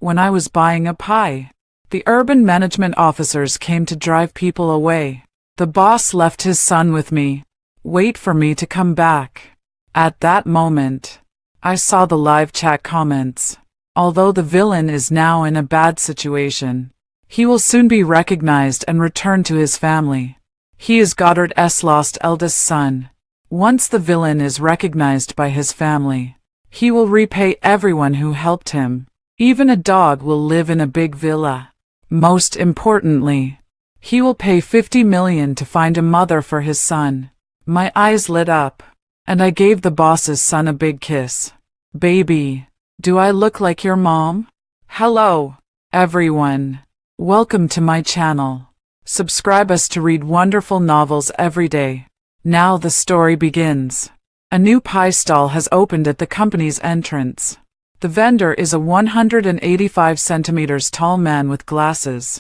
when I was buying a pie. The urban management officers came to drive people away. The boss left his son with me. Wait for me to come back. At that moment, I saw the live chat comments. Although the villain is now in a bad situation, he will soon be recognized and return to his family. He is Goddard's lost eldest son. Once the villain is recognized by his family, he will repay everyone who helped him. Even a dog will live in a big villa. Most importantly, he will pay 50 million to find a mother for his son. My eyes lit up, and I gave the boss's son a big kiss. Baby, do I look like your mom? Hello, everyone. Welcome to my channel. Subscribe us to read wonderful novels every day. Now the story begins. A new pie stall has opened at the company's entrance. The vendor is a 185 centimeters tall man with glasses,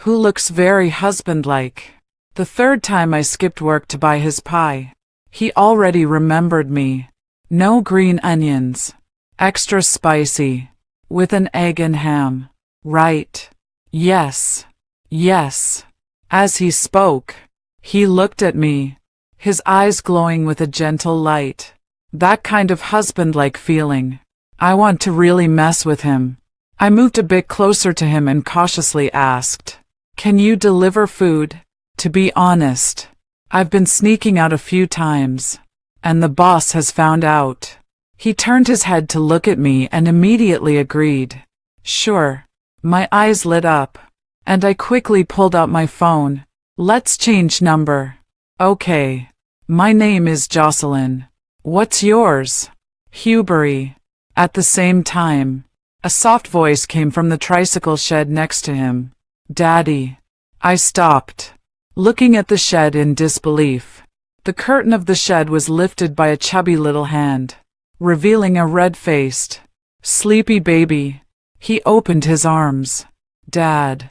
who looks very husband-like. The third time I skipped work to buy his pie, he already remembered me. No green onions. Extra spicy. With an egg and ham. Right. Yes. Yes. As he spoke, he looked at me, his eyes glowing with a gentle light. That kind of husband-like feeling. I want to really mess with him. I moved a bit closer to him and cautiously asked, "Can you deliver food?" To be honest, I've been sneaking out a few times, and the boss has found out. He turned his head to look at me and immediately agreed. Sure. My eyes lit up, and I quickly pulled out my phone. Let's change number. Okay. My name is Jocelyn. What's yours? Hubery. At the same time, a soft voice came from the tricycle shed next to him. Daddy. I stopped, looking at the shed in disbelief. The curtain of the shed was lifted by a chubby little hand, revealing a red-faced, sleepy baby. He opened his arms. Dad.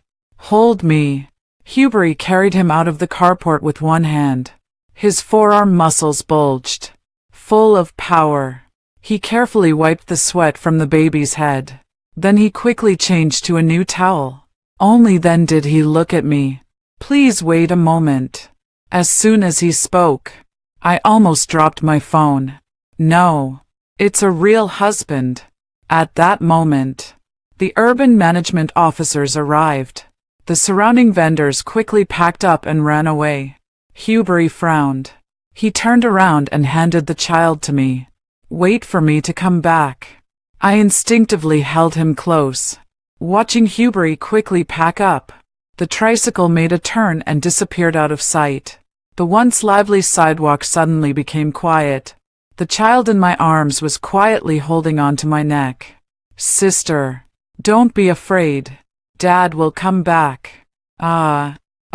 Hold me. Hubery carried him out of the carport with one hand. His forearm muscles bulged, full of power. He carefully wiped the sweat from the baby's head. Then he quickly changed to a new towel. Only then did he look at me. Please wait a moment. As soon as he spoke, I almost dropped my phone. No, it's a real husband. At that moment, the urban management officers arrived. The surrounding vendors quickly packed up and ran away. Hubery frowned. He turned around and handed the child to me. Wait for me to come back. I instinctively held him close, watching Hubery quickly pack up. The tricycle made a turn and disappeared out of sight. The once lively sidewalk suddenly became quiet. The child in my arms was quietly holding on to my neck. Sister, don't be afraid. Dad will come back.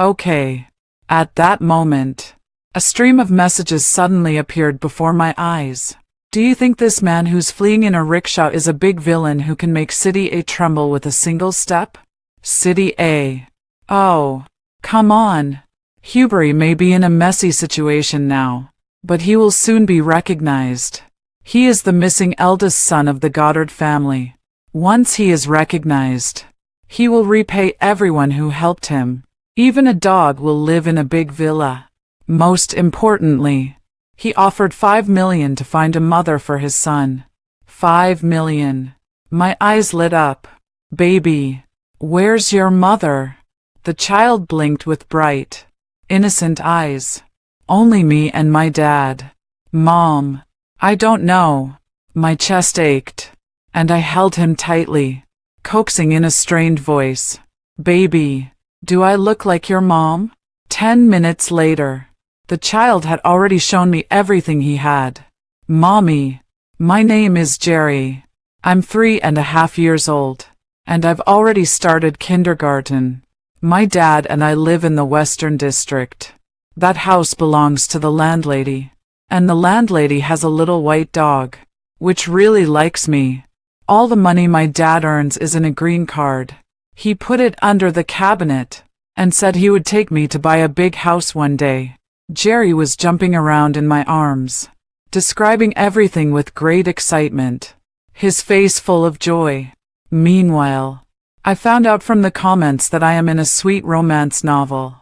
Okay. At that moment, a stream of messages suddenly appeared before my eyes. Do you think this man who's fleeing in a rickshaw is a big villain who can make City A tremble with a single step? City A. Oh, come on. Hubery may be in a messy situation now, but he will soon be recognized. He is the missing eldest son of the Goddard family. Once he is recognized, he will repay everyone who helped him. Even a dog will live in a big villa. Most importantly, he offered 5 million to find a mother for his son. 5 million. My eyes lit up. Baby, where's your mother? The child blinked with bright, innocent eyes. Only me and my dad. Mom, I don't know. My chest ached, and I held him tightly, coaxing in a strained voice. Baby, do I look like your mom? 10 minutes later, the child had already shown me everything he had. Mommy, my name is Jerry. I'm 3.5 years old, and I've already started kindergarten. My dad and I live in the Western District. That house belongs to the landlady, and the landlady has a little white dog, which really likes me. All the money my dad earns is in a green card. He put it under the cabinet, and said he would take me to buy a big house one day. Jerry was jumping around in my arms, describing everything with great excitement, his face full of joy. Meanwhile, I found out from the comments that I am in a sweet romance novel.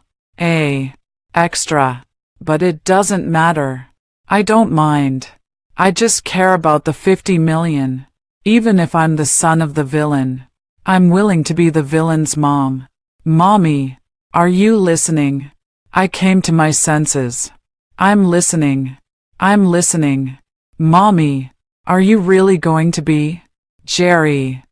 Extra. But it doesn't matter. I don't mind. I just care about the 50 million. Even if I'm the son of the villain, I'm willing to be the villain's mom. Mommy, are you listening? I came to my senses. I'm listening. I'm listening. Mommy, are you really going to be Jerry's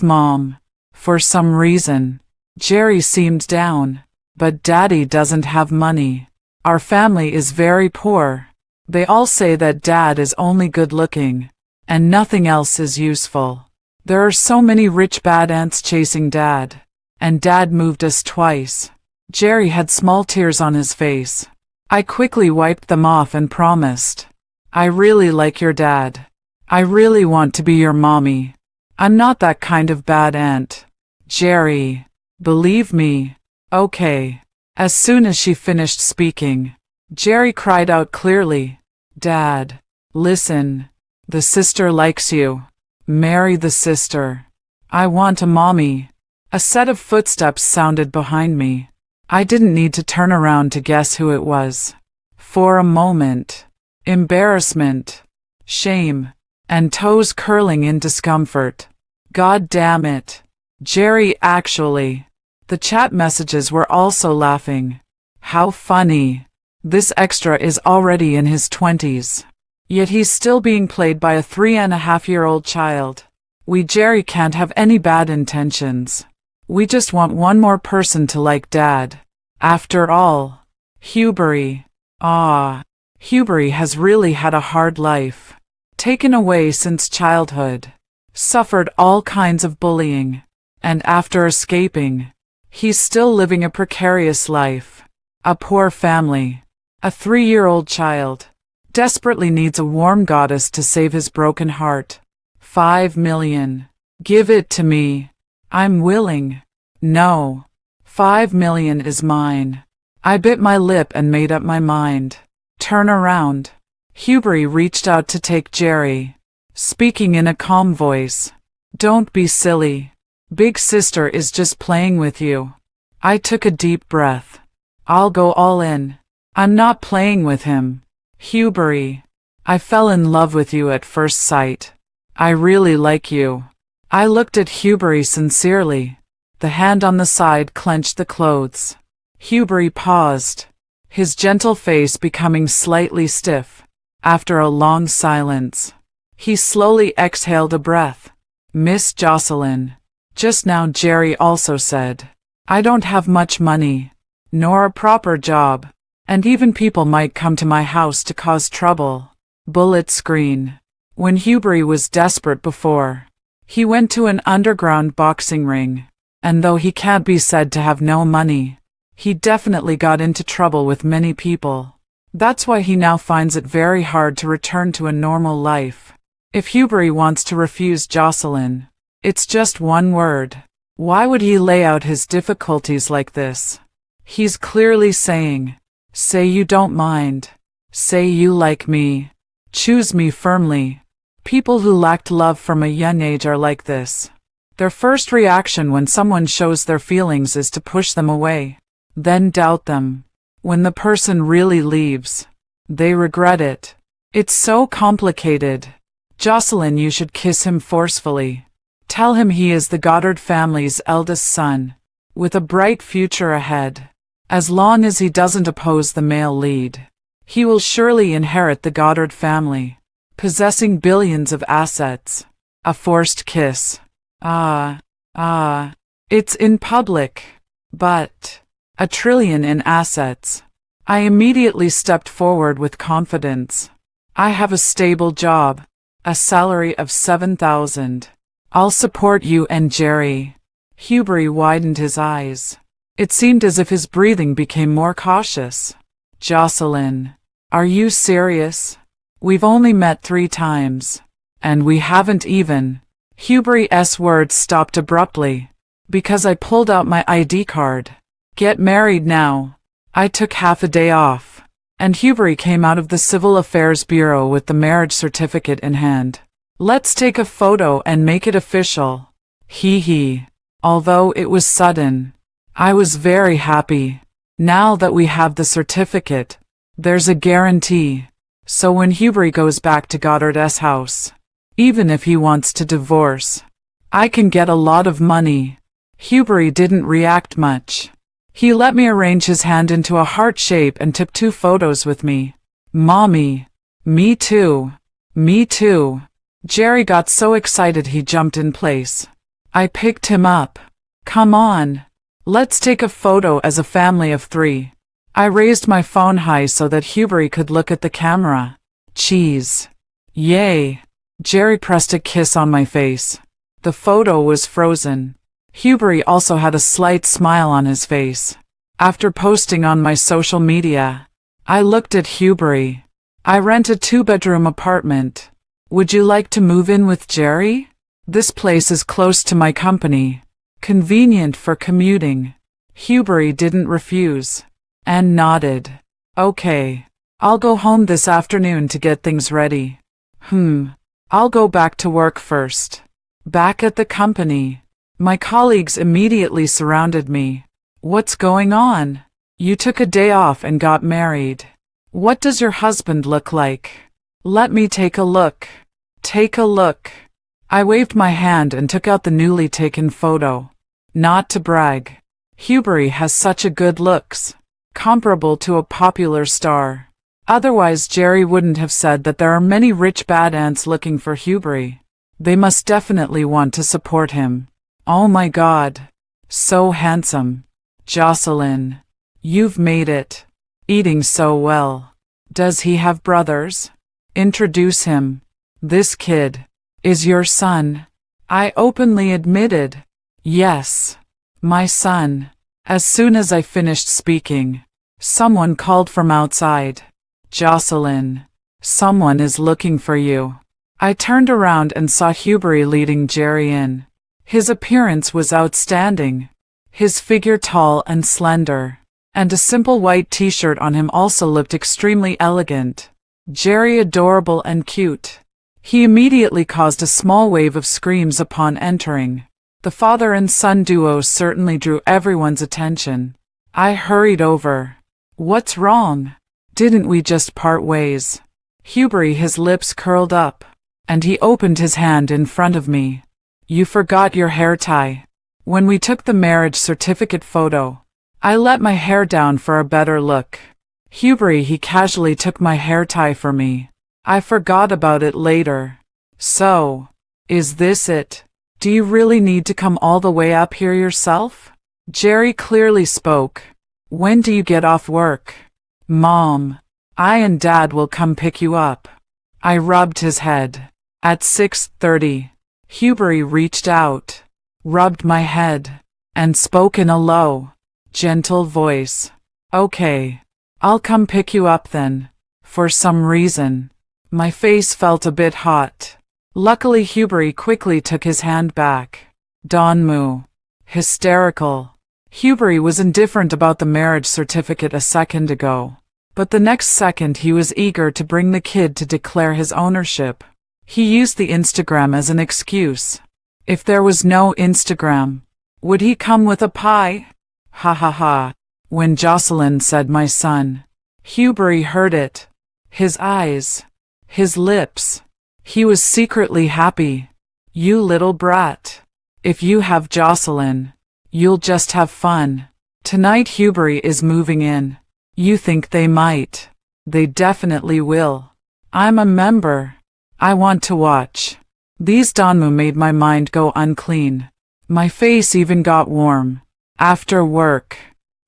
mom? For some reason, Jerry seemed down. But Daddy doesn't have money. Our family is very poor. They all say that Dad is only good looking, and nothing else is useful. There are so many rich bad ants chasing Dad, and Dad moved us twice. Jerry had small tears on his face. I quickly wiped them off and promised, I really like your dad. I really want to be your mommy. I'm not that kind of bad ant. Jerry, believe me. Okay. As soon as she finished speaking, Jerry cried out clearly, Dad, listen. The sister likes you. Marry the sister. I want a mommy. A set of footsteps sounded behind me. I didn't need to turn around to guess who it was. For a moment, embarrassment, shame, and toes curling in discomfort. God damn it. Jerry actually. The chat messages were also laughing. How funny. This extra is already in his 20s. Yet he's still being played by a 3.5-year-old child. We Jerry can't have any bad intentions. We just want one more person to like Dad. After all, Hubert. Hubert has really had a hard life. Taken away since childhood. Suffered all kinds of bullying. And after escaping, he's still living a precarious life. A poor family. A 3-year-old child. Desperately needs a warm goddess to save his broken heart. 5 million. Give it to me. I'm willing. No. 5 million is mine. I bit my lip and made up my mind. Turn around. Hubert reached out to take Jerry, speaking in a calm voice. Don't be silly. Big sister is just playing with you. I took a deep breath. I'll go all in. I'm not playing with him. Hubert, I fell in love with you at first sight. I really like you. I looked at Hubert sincerely. The hand on the side clenched the clothes. Hubert paused, his gentle face becoming slightly stiff. After a long silence, he slowly exhaled a breath. Miss Jocelyn. Just now Jerry also said, I don't have much money, nor a proper job, and even people might come to my house to cause trouble. Bullet screen. When Hubert was desperate before, he went to an underground boxing ring, and though he can't be said to have no money, he definitely got into trouble with many people. That's why he now finds it very hard to return to a normal life. If Hubert wants to refuse Jocelyn, it's just one word. Why would he lay out his difficulties like this? He's clearly saying, say you don't mind. Say you like me. Choose me firmly. People who lacked love from a young age are like this. Their first reaction when someone shows their feelings is to push them away, then doubt them. When the person really leaves, they regret it. It's so complicated. Jocelyn, you should kiss him forcefully. Tell him he is the Goddard family's eldest son, with a bright future ahead. As long as he doesn't oppose the male lead, he will surely inherit the Goddard family, possessing billions of assets. A forced kiss. It's in public. But $1 trillion in assets. I immediately stepped forward with confidence. I have a stable job, a salary of $7,000. I'll support you and Jerry. Hubert widened his eyes. It seemed as if his breathing became more cautious. Jocelyn, are you serious? We've only met 3 times. And we haven't even. Hubert's words stopped abruptly, because I pulled out my ID card. Get married now. I took half a day off, and Hubert came out of the Civil Affairs Bureau with the marriage certificate in hand. Let's take a photo and make it official. Hee hee. Although it was sudden, I was very happy. Now that we have the certificate, there's a guarantee. So when Hubert goes back to Goddard's house, even if he wants to divorce, I can get a lot of money. Hubert didn't react much. He let me arrange his hand into a heart shape and took 2 photos with me. Mommy. Me too. Me too. Jerry got so excited he jumped in place. I picked him up. Come on. Let's take a photo as a family of 3. I raised my phone high so that Hubert could look at the camera. Cheese. Yay. Jerry pressed a kiss on my face. The photo was frozen. Hubert also had a slight smile on his face. After posting on my social media, I looked at Hubert. I rent a 2-bedroom apartment. Would you like to move in with Jerry? This place is close to my company. Convenient for commuting. Hubert didn't refuse, and nodded. Okay. I'll go home this afternoon to get things ready. I'll go back to work first. Back at the company, my colleagues immediately surrounded me. What's going on? You took a day off and got married. What does your husband look like? Let me take a look. Take a look. I waved my hand and took out the newly taken photo. Not to brag, Hubert has such a good looks, comparable to a popular star. Otherwise Jerry wouldn't have said that there are many rich bad ants looking for Hubert. They must definitely want to support him. Oh my God. So handsome. Jocelyn. You've made it. Eating so well. Does he have brothers? Introduce him. This kid is your son. I openly admitted. Yes. My son. As soon as I finished speaking, someone called from outside. Jocelyn. Someone is looking for you. I turned around and saw Hubert leading Jerry in. His appearance was outstanding. His figure tall and slender, and a simple white t-shirt on him also looked extremely elegant. Jerry adorable and cute. He immediately caused a small wave of screams upon entering. The father and son duo certainly drew everyone's attention. I hurried over. What's wrong? Didn't we just part ways? Hubert, his lips curled up, and he opened his hand in front of me. You forgot your hair tie. When we took the marriage certificate photo, I let my hair down for a better look. Hubert, he casually took my hair tie for me. I forgot about it later. So, is this it? Do you really need to come all the way up here yourself? Jerry clearly spoke. When do you get off work? Mom, I and Dad will come pick you up. I rubbed his head. At 6:30, Hubert reached out, rubbed my head, and spoke in a low, gentle voice. Okay, I'll come pick you up then. For some reason, my face felt a bit hot. Luckily Hubert quickly took his hand back. Donmu. Hysterical. Hubert was indifferent about the marriage certificate a second ago, but the next second he was eager to bring the kid to declare his ownership. He used the Instagram as an excuse. If there was no Instagram, would he come with a pie? Ha ha ha. When Jocelyn said my son, Hubert heard it. His eyes, his lips. He was secretly happy. You little brat. If you have Jocelyn, you'll just have fun. Tonight Hubert is moving in. You think they might. They definitely will. I'm a member. I want to watch. These Donmu made my mind go unclean. My face even got warm. After work,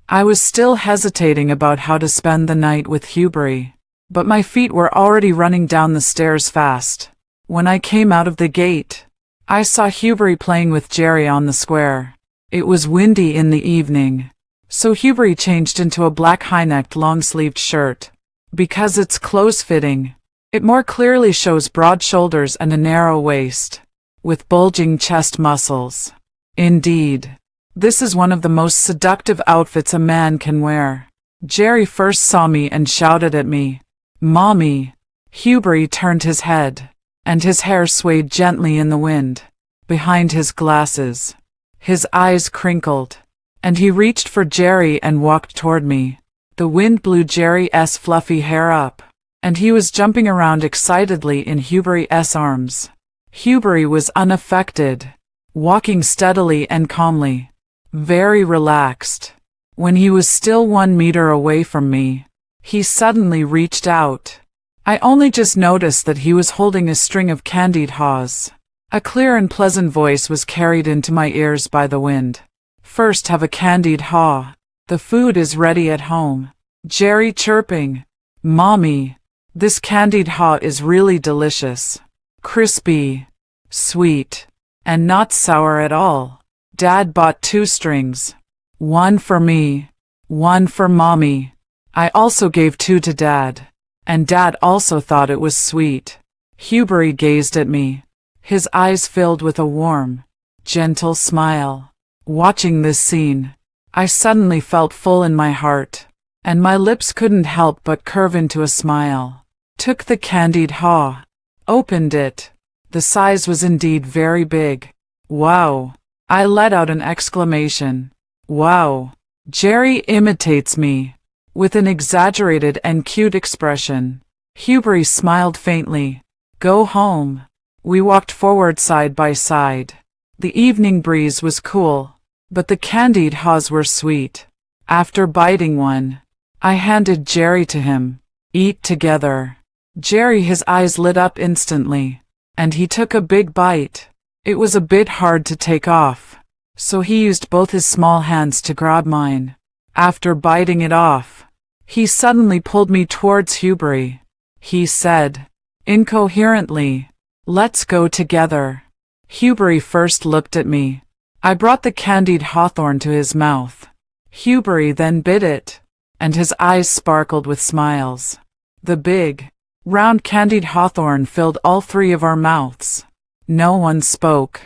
I was still hesitating about how to spend the night with Hubert, but my feet were already running down the stairs fast. When I came out of the gate, I saw Hubert playing with Jerry on the square. It was windy in the evening, so Hubert changed into a black high-necked long-sleeved shirt. Because it's close-fitting, it more clearly shows broad shoulders and a narrow waist, with bulging chest muscles. Indeed, this is one of the most seductive outfits a man can wear. Jerry first saw me and shouted at me, Mommy. Hubert turned his head, and his hair swayed gently in the wind. behind his glasses. His eyes crinkled, and he reached for Jerry and walked toward me. The wind blew Jerry's fluffy hair up, and he was jumping around excitedly in Hubert's arms. Hubert was unaffected, walking steadily and calmly, very relaxed. When he was still 1 meter away from me, he suddenly reached out. I only just noticed that he was holding a string of candied haws. A clear and pleasant voice was carried into my ears by the wind. First have a candied haw. The food is ready at home. Jerry chirping. Mommy, this candied haw is really delicious. Crispy, sweet, and not sour at all. Dad bought 2 strings. 1 for me, 1 for Mommy. I also gave 2 to Dad, and Dad also thought it was sweet. Hubert gazed at me, his eyes filled with a warm, gentle smile. Watching this scene, I suddenly felt full in my heart, and my lips couldn't help but curve into a smile. Took the candied haw, opened it. The size was indeed very big. Wow! I let out an exclamation. Wow! Jerry imitates me, with an exaggerated and cute expression. Hubert smiled faintly. Go home. We walked forward side by side. The evening breeze was cool, but the candied haws were sweet. After biting one, I handed Jerry to him. Eat together. Jerry, his eyes lit up instantly, and he took a big bite. It was a bit hard to take off, so he used both his small hands to grab mine. After biting it off, he suddenly pulled me towards Hubert. He said, incoherently, let's go together. Hubert first looked at me. I brought the candied hawthorn to his mouth. Hubert then bit it, and his eyes sparkled with smiles. The big, round candied hawthorn filled all 3 of our mouths. No one spoke,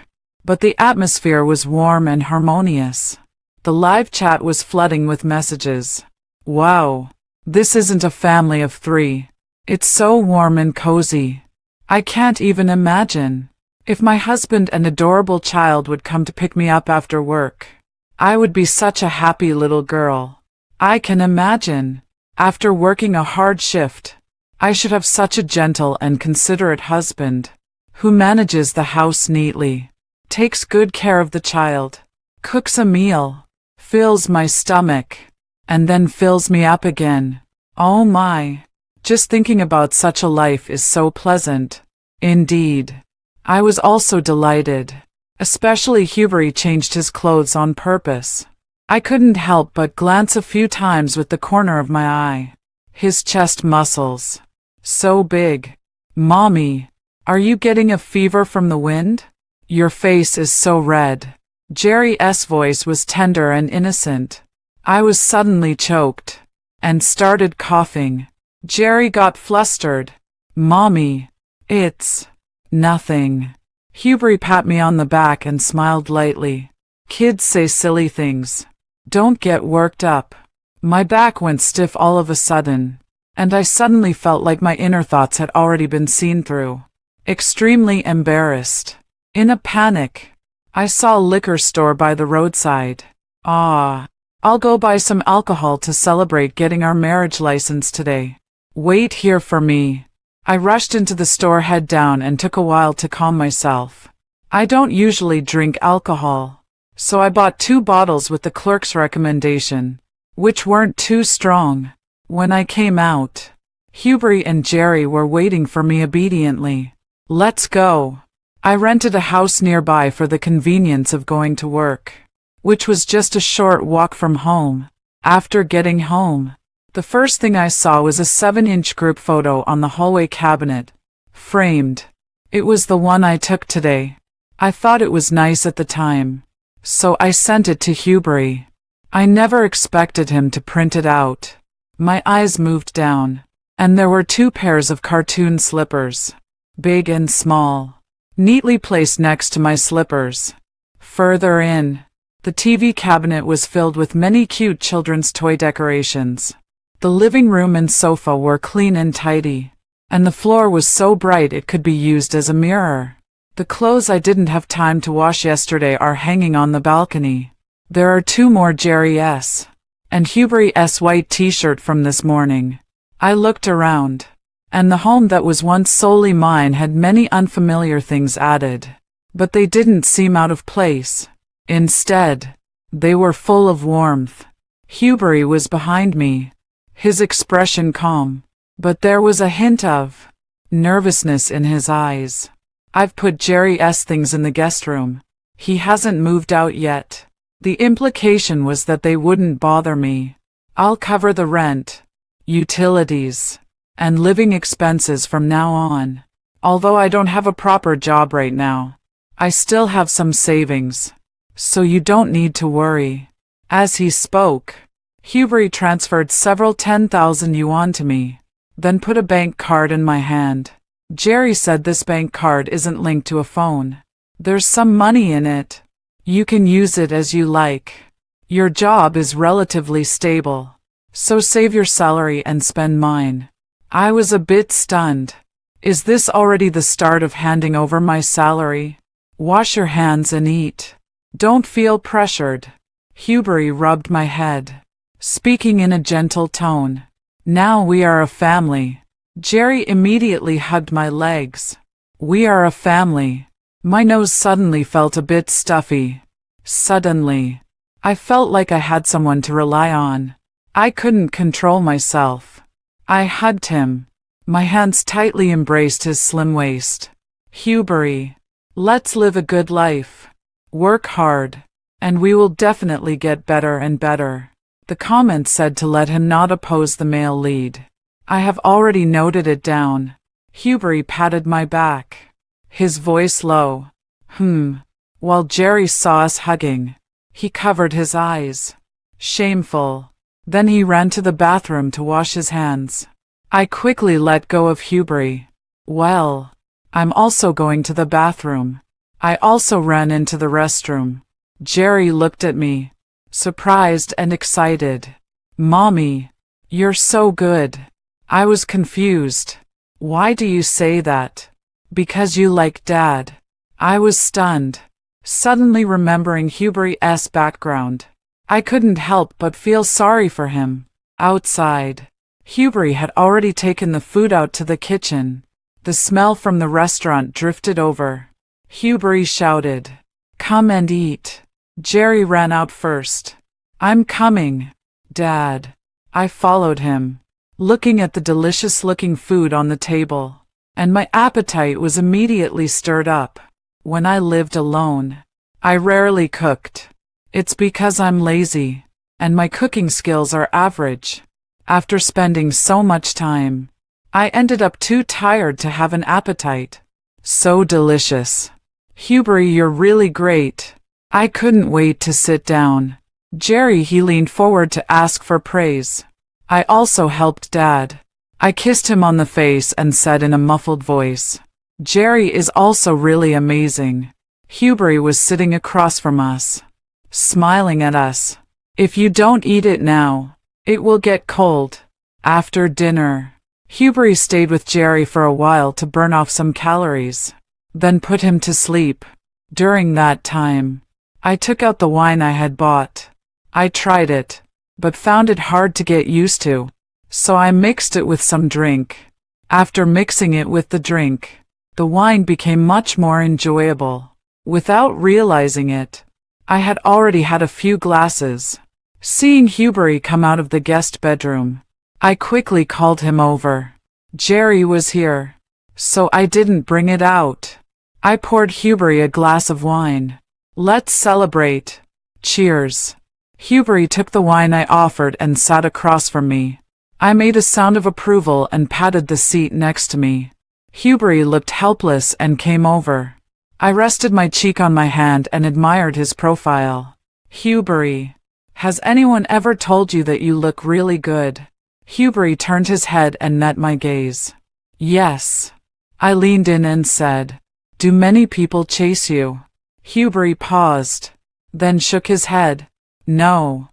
but the atmosphere was warm and harmonious. The live chat was flooding with messages. Wow, this isn't a family of 3. It's so warm and cozy. I can't even imagine. If my husband and adorable child would come to pick me up after work, I would be such a happy little girl. I can imagine. After working a hard shift, I should have such a gentle and considerate husband, who manages the house neatly, takes good care of the child, cooks a meal, fills my stomach, and then fills me up again. Oh my! Just thinking about such a life is so pleasant. Indeed. I was also delighted. Especially Hubert changed his clothes on purpose. I couldn't help but glance a few times with the corner of my eye. His chest muscles. So big. Mommy, are you getting a fever from the wind? Your face is so red. Jerry's voice was tender and innocent. I was suddenly choked, and started coughing. Jerry got flustered. Mommy, it's nothing. Hubert pat me on the back and smiled lightly. Kids say silly things. Don't get worked up. My back went stiff all of a sudden, and I suddenly felt like my inner thoughts had already been seen through. Extremely embarrassed. In a panic, I saw a liquor store by the roadside. I'll go buy some alcohol to celebrate getting our marriage license today. Wait here for me. I rushed into the store head down and took a while to calm myself. I don't usually drink alcohol, so I bought 2 bottles with the clerk's recommendation, which weren't too strong. When I came out, Hubert and Jerry were waiting for me obediently. Let's go. I rented a house nearby for the convenience of going to work, which was just a short walk from home. After getting home, the first thing I saw was a 7-inch group photo on the hallway cabinet, framed. It was the one I took today. I thought it was nice at the time, so I sent it to Hubert. I never expected him to print it out. My eyes moved down, and there were 2 pairs of cartoon slippers, big and small, neatly placed next to my slippers. Further in, the TV cabinet was filled with many cute children's toy decorations. The living room and sofa were clean and tidy, and the floor was so bright it could be used as a mirror. The clothes I didn't have time to wash yesterday are hanging on the balcony. There are 2 more Jerry S. and Hubry S. white t-shirt from this morning. I looked around, and the home that was once solely mine had many unfamiliar things added. But they didn't seem out of place. Instead, they were full of warmth. Hubry was behind me, his expression calm, but there was a hint of nervousness in his eyes. I've put Jerry S. things in the guest room. He hasn't moved out yet. The implication was that they wouldn't bother me. I'll cover the rent, utilities, and living expenses from now on. Although I don't have a proper job right now, I still have some savings, so you don't need to worry. As he spoke, Hubry transferred several 10,000 yuan to me, then put a bank card in my hand. Jerry said this bank card isn't linked to a phone. There's some money in it. You can use it as you like. Your job is relatively stable, so save your salary and spend mine. I was a bit stunned. Is this already the start of handing over my salary? Wash your hands and eat. Don't feel pressured. Hubry rubbed my head, speaking in a gentle tone. Now we are a family. Jerry immediately hugged my legs. We are a family. My nose suddenly felt a bit stuffy. Suddenly, I felt like I had someone to rely on. I couldn't control myself. I hugged him. My hands tightly embraced his slim waist. Hubry, let's live a good life. Work hard, and we will definitely get better and better. The comment said to let him not oppose the male lead. I have already noted it down. Hubry patted my back, his voice low. While Jerry saw us hugging, he covered his eyes. Shameful. Then he ran to the bathroom to wash his hands. I quickly let go of Hubry. Well, I'm also going to the bathroom. I also ran into the restroom. Jerry looked at me, surprised and excited. Mommy, you're so good. I was confused. Why do you say that? Because you like Dad. I was stunned, suddenly remembering Hubry's background. I couldn't help but feel sorry for him. Outside, Hubry had already taken the food out to the kitchen. The smell from the restaurant drifted over. Hubry shouted, "Come and eat." Jerry ran out first. "I'm coming, Dad." I followed him, looking at the delicious-looking food on the table, and my appetite was immediately stirred up. When I lived alone, I rarely cooked. It's because I'm lazy, and my cooking skills are average. After spending so much time, I ended up too tired to have an appetite. So delicious. Hubry, you're really great. I couldn't wait to sit down. Jerry, he leaned forward to ask for praise. I also helped Dad. I kissed him on the face and said in a muffled voice, Jerry is also really amazing. Hubry was sitting across from us, smiling at us. If you don't eat it now, it will get cold. After dinner, Hubry stayed with Jerry for a while to burn off some calories, then put him to sleep. During that time, I took out the wine I had bought. I tried it, but found it hard to get used to, so I mixed it with some drink. After mixing it with the drink, the wine became much more enjoyable. Without realizing it, I had already had a few glasses. Seeing Hubry come out of the guest bedroom, I quickly called him over. Jerry was here, so I didn't bring it out. I poured Hubry a glass of wine. Let's celebrate. Cheers. Hubry took the wine I offered and sat across from me. I made a sound of approval and patted the seat next to me. Hubry looked helpless and came over. I rested my cheek on my hand and admired his profile. Hubry, has anyone ever told you that you look really good? Hubry turned his head and met my gaze. Yes. I leaned in and said, do many people chase you? Hubry paused, then shook his head. No.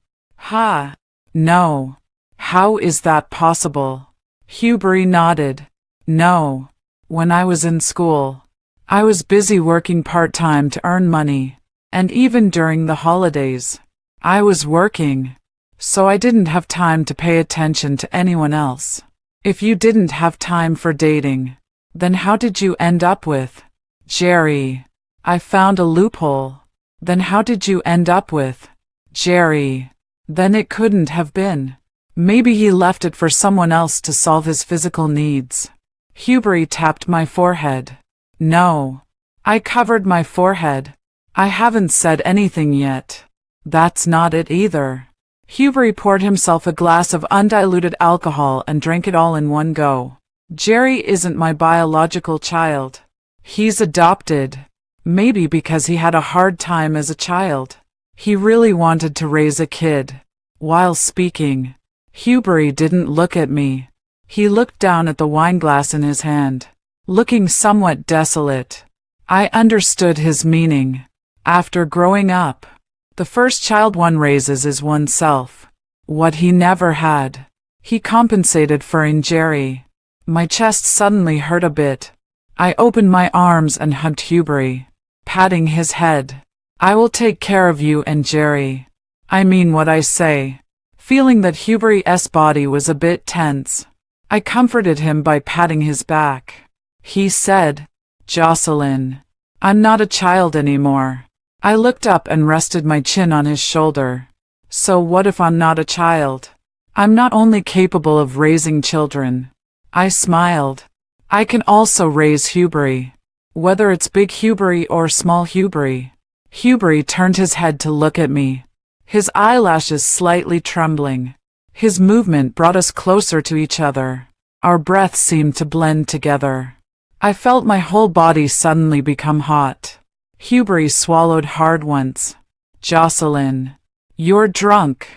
No. How is that possible? Hubry nodded. No. When I was in school, I was busy working part-time to earn money, and even during the holidays, I was working, so I didn't have time to pay attention to anyone else. If you didn't have time for dating, then how did you end up with Jerry? I found a loophole. Then how did you end up with Jerry? Then it couldn't have been. Maybe he left it for someone else to solve his physical needs. Hubris tapped my forehead. No. I covered my forehead. I haven't said anything yet. That's not it either. Hubris poured himself a glass of undiluted alcohol and drank it all in one go. Jerry isn't my biological child. He's adopted. Maybe because he had a hard time as a child. He really wanted to raise a kid. While speaking, Hubris didn't look at me. He looked down at the wineglass in his hand, looking somewhat desolate. I understood his meaning. After growing up, the first child one raises is oneself. What he never had, he compensated for in Jerry. My chest suddenly hurt a bit. I opened my arms and hugged Hubris, patting his head. I will take care of you and Jerry. I mean what I say. Feeling that Hubris' body was a bit tense, I comforted him by patting his back. He said, "Jocelyn, I'm not a child anymore." I looked up and rested my chin on his shoulder. So what if I'm not a child? I'm not only capable of raising children. I smiled. I can also raise Hubris. Whether it's big Hubris or small Hubris. Hubris turned his head to look at me, his eyelashes slightly trembling. His movement brought us closer to each other. Our breaths seemed to blend together. I felt my whole body suddenly become hot. Hubris swallowed hard once. "Jocelyn, you're drunk."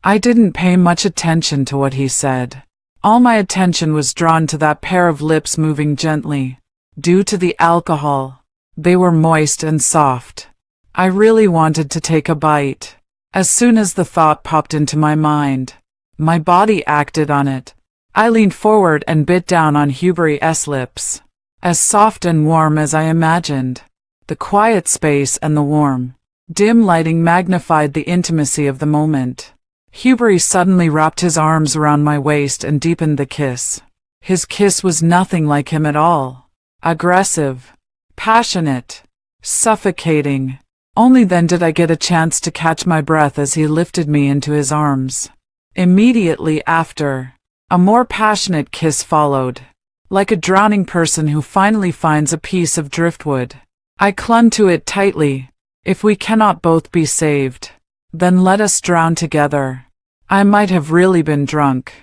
I didn't pay much attention to what he said. All my attention was drawn to that pair of lips moving gently. Due to the alcohol, they were moist and soft. I really wanted to take a bite. As soon as the thought popped into my mind, my body acted on it. I leaned forward and bit down on Hubris' lips. As soft and warm as I imagined. The quiet space and the warm, dim lighting magnified the intimacy of the moment. Hubris suddenly wrapped his arms around my waist and deepened the kiss. His kiss was nothing like him at all. Aggressive, passionate, suffocating. Only then did I get a chance to catch my breath as he lifted me into his arms. Immediately after, a more passionate kiss followed. Like a drowning person who finally finds a piece of driftwood. I clung to it tightly. If we cannot both be saved, then let us drown together. I might have really been drunk.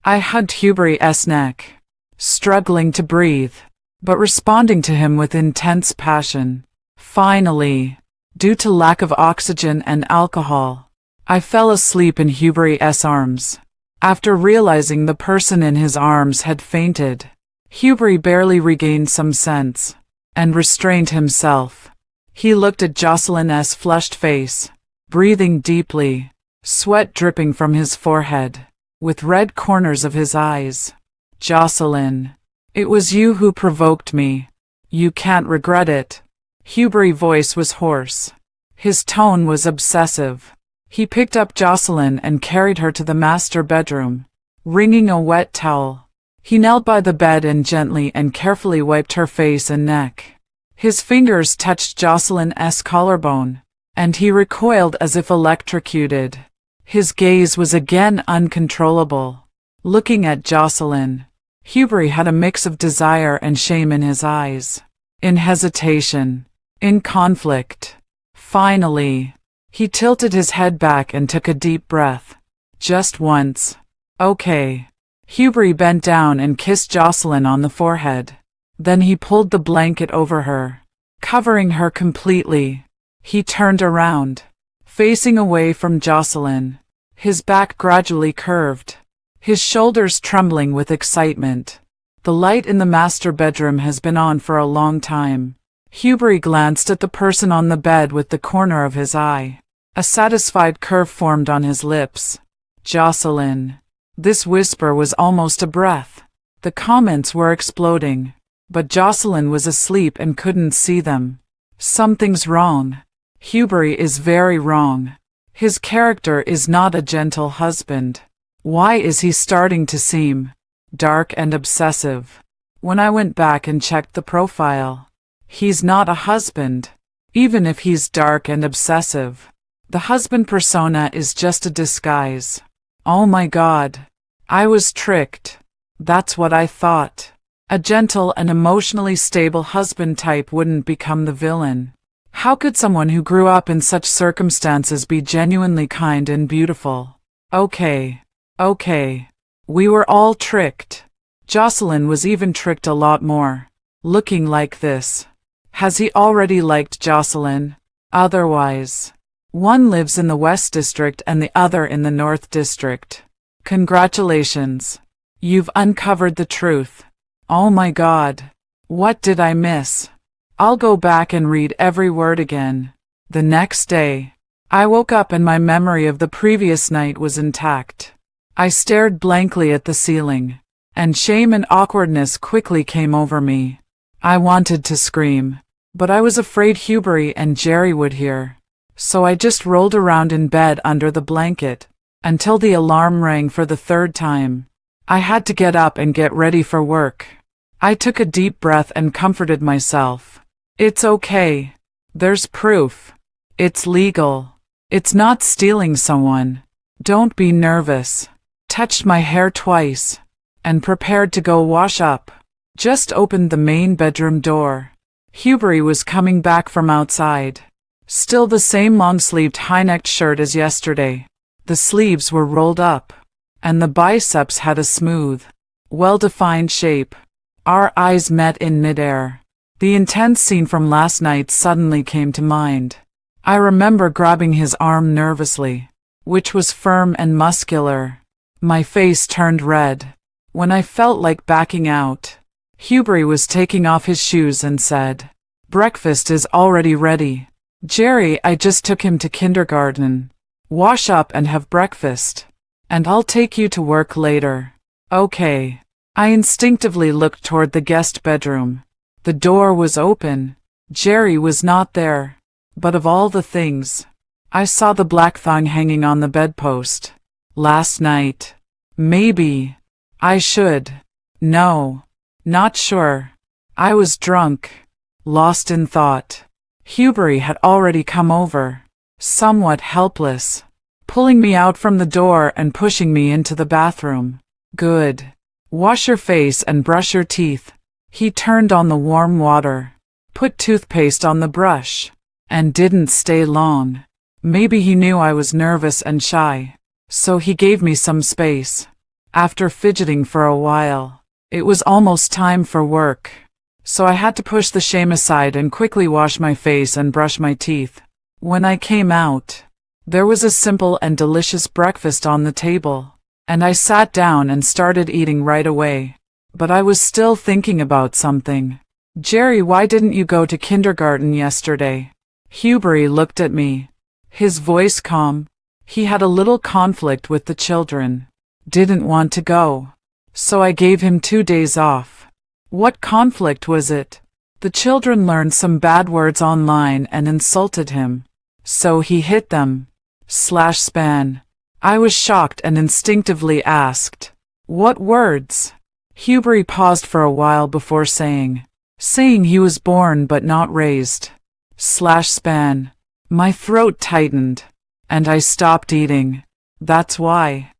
I hugged Hubris' neck, struggling to breathe, but responding to him with intense passion. Finally, due to lack of oxygen and alcohol, I fell asleep in Hubris' arms. After realizing the person in his arms had fainted, Hubris barely regained some sense and restrained himself. He looked at Jocelyn's flushed face, breathing deeply, sweat dripping from his forehead, with red corners of his eyes. "Jocelyn, it was you who provoked me. You can't regret it." Hubris' voice was hoarse. His tone was obsessive. He picked up Jocelyn and carried her to the master bedroom, wringing a wet towel. He knelt by the bed and gently and carefully wiped her face and neck. His fingers touched Jocelyn's collarbone, and he recoiled as if electrocuted. His gaze was again uncontrollable. Looking at Jocelyn, Hubris had a mix of desire and shame in his eyes. In hesitation. In conflict. Finally, he tilted his head back and took a deep breath. "Just once. Okay." Hubris bent down and kissed Jocelyn on the forehead. Then he pulled the blanket over her, covering her completely. He turned around, facing away from Jocelyn, his back gradually curved, his shoulders trembling with excitement. The light in the master bedroom has been on for a long time. Hubris glanced at the person on the bed with the corner of his eye. A satisfied curve formed on his lips. "Jocelyn." This whisper was almost a breath. The comments were exploding. but Jocelyn was asleep and couldn't see them. Something's wrong. Hubert is very wrong. His character is not a gentle husband. Why is he starting to seem dark and obsessive? When I went back and checked the profile, he's not a husband. Even if he's dark and obsessive, the husband persona is just a disguise. Oh my God. I was tricked. That's what I thought. A gentle and emotionally stable husband type wouldn't become the villain. How could someone who grew up in such circumstances be genuinely kind and beautiful? Okay. We were all tricked. Jocelyn was even tricked a lot more. Looking like this. Has he already liked Jocelyn? Otherwise. One lives in the West District and the other in the North District. Congratulations. You've uncovered the truth. Oh my God. What did I miss? I'll go back and read every word again. The next day, I woke up and my memory of the previous night was intact. I stared blankly at the ceiling, and shame and awkwardness quickly came over me. I wanted to scream, but I was afraid Hubert and Jerry would hear. So I just rolled around in bed under the blanket, until the alarm rang for the third time. I had to get up and get ready for work. I took a deep breath and comforted myself. It's okay. There's proof. It's legal. It's not stealing someone. Don't be nervous. Touched my hair twice, and prepared to go wash up. Just opened the main bedroom door. Hubert was coming back from outside. Still the same long-sleeved high-necked shirt as yesterday. The sleeves were rolled up, and the biceps had a smooth, well-defined shape. Our eyes met in midair. The intense scene from last night suddenly came to mind. I remember grabbing his arm nervously, which was firm and muscular. My face turned red. When I felt like backing out, Hubert was taking off his shoes and said, "Breakfast is already ready. Jerry, I just took him to kindergarten. Wash up and have breakfast, and I'll take you to work later." Okay. I instinctively looked toward the guest bedroom. The door was open. Jerry was not there. But of all the things, I saw the black thong hanging on the bedpost. Last night. Maybe. I should. No. Not sure. I was drunk. Lost in thought. Hubert had already come over, somewhat helpless, pulling me out from the door and pushing me into the bathroom. Good. Wash your face and brush your teeth. He turned on the warm water, put toothpaste on the brush, and didn't stay long. Maybe he knew I was nervous and shy, so he gave me some space. After fidgeting for a while, it was almost time for work, so I had to push the shame aside and quickly wash my face and brush my teeth. When I came out, there was a simple and delicious breakfast on the table, and I sat down and started eating right away. But I was still thinking about something. "Jerry, why didn't you go to kindergarten yesterday?" Hubert looked at me, his voice calm. He had a little conflict with the children. Didn't want to go. So I gave him 2 days off. What conflict was it? The children learned some bad words online and insulted him. So he hit them. /span. I was shocked and instinctively asked, "What words?" Hubert paused for a while before saying he was born but not raised. /span. My throat tightened, and I stopped eating. That's why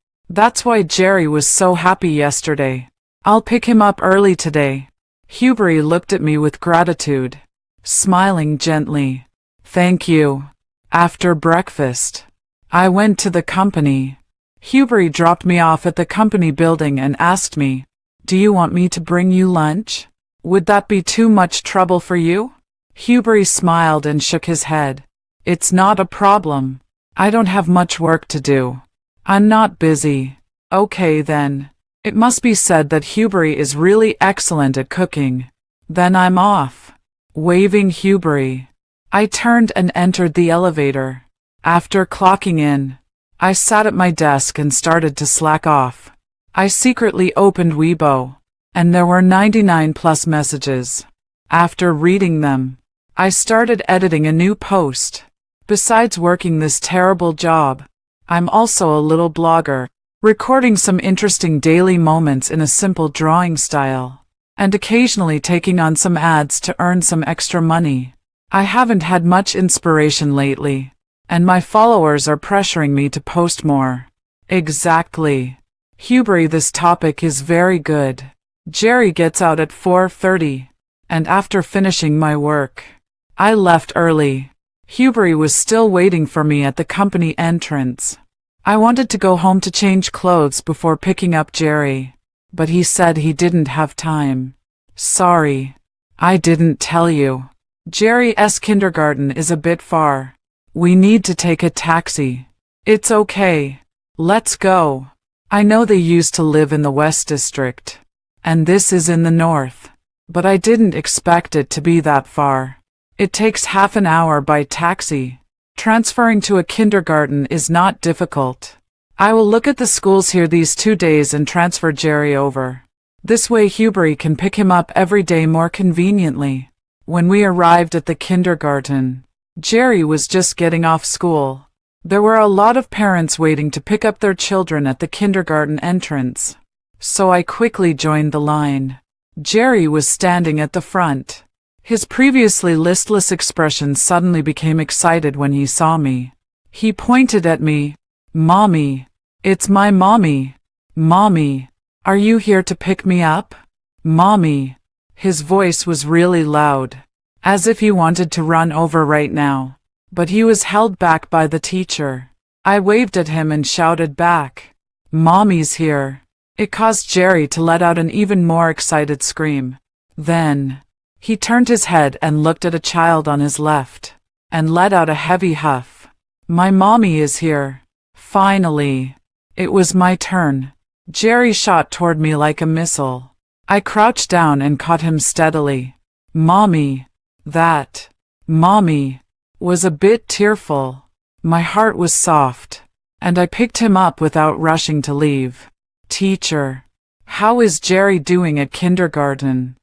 Jerry was so happy yesterday. I'll pick him up early today. Hubert looked at me with gratitude, smiling gently. Thank you. After breakfast, I went to the company. Hubert dropped me off at the company building and asked me, "Do you want me to bring you lunch? Would that be too much trouble for you?" Hubert smiled and shook his head. "It's not a problem. I don't have much work to do. I'm not busy." Okay then. It must be said that Hubert is really excellent at cooking. Then I'm off. Waving Hubert, I turned and entered the elevator. After clocking in, I sat at my desk and started to slack off. I secretly opened Weibo, and there were 99 plus messages. After reading them, I started editing a new post. Besides working this terrible job, I'm also a little blogger, recording some interesting daily moments in a simple drawing style, and occasionally taking on some ads to earn some extra money. I haven't had much inspiration lately, and my followers are pressuring me to post more. Exactly. Hubry, this topic is very good. Jerry gets out at 4:30, and after finishing my work, I left early. Hubry was still waiting for me at the company entrance. I wanted to go home to change clothes before picking up Jerry, but he said he didn't have time. Sorry, I didn't tell you. Jerry's kindergarten is a bit far. We need to take a taxi. It's okay. Let's go. I know they used to live in the West District, and this is in the North, but I didn't expect it to be that far. It takes half an hour by taxi. Transferring to a kindergarten is not difficult. I will look at the schools here these 2 days and transfer Jerry over. This way Hubry can pick him up every day more conveniently. When we arrived at the kindergarten, Jerry was just getting off school. There were a lot of parents waiting to pick up their children at the kindergarten entrance, so I quickly joined the line. Jerry was standing at the front. His previously listless expression suddenly became excited when he saw me. He pointed at me. "Mommy, it's my mommy. Mommy, are you here to pick me up? Mommy." His voice was really loud, as if he wanted to run over right now. But he was held back by the teacher. I waved at him and shouted back, "Mommy's here." It caused Jerry to let out an even more excited scream. Then, he turned his head and looked at a child on his left, and let out a heavy huff. "My mommy is here." Finally, it was my turn. Jerry shot toward me like a missile. I crouched down and caught him steadily. "Mommy." That, "Mommy," was a bit tearful. My heart was soft, and I picked him up without rushing to leave. "Teacher, how is Jerry doing at kindergarten?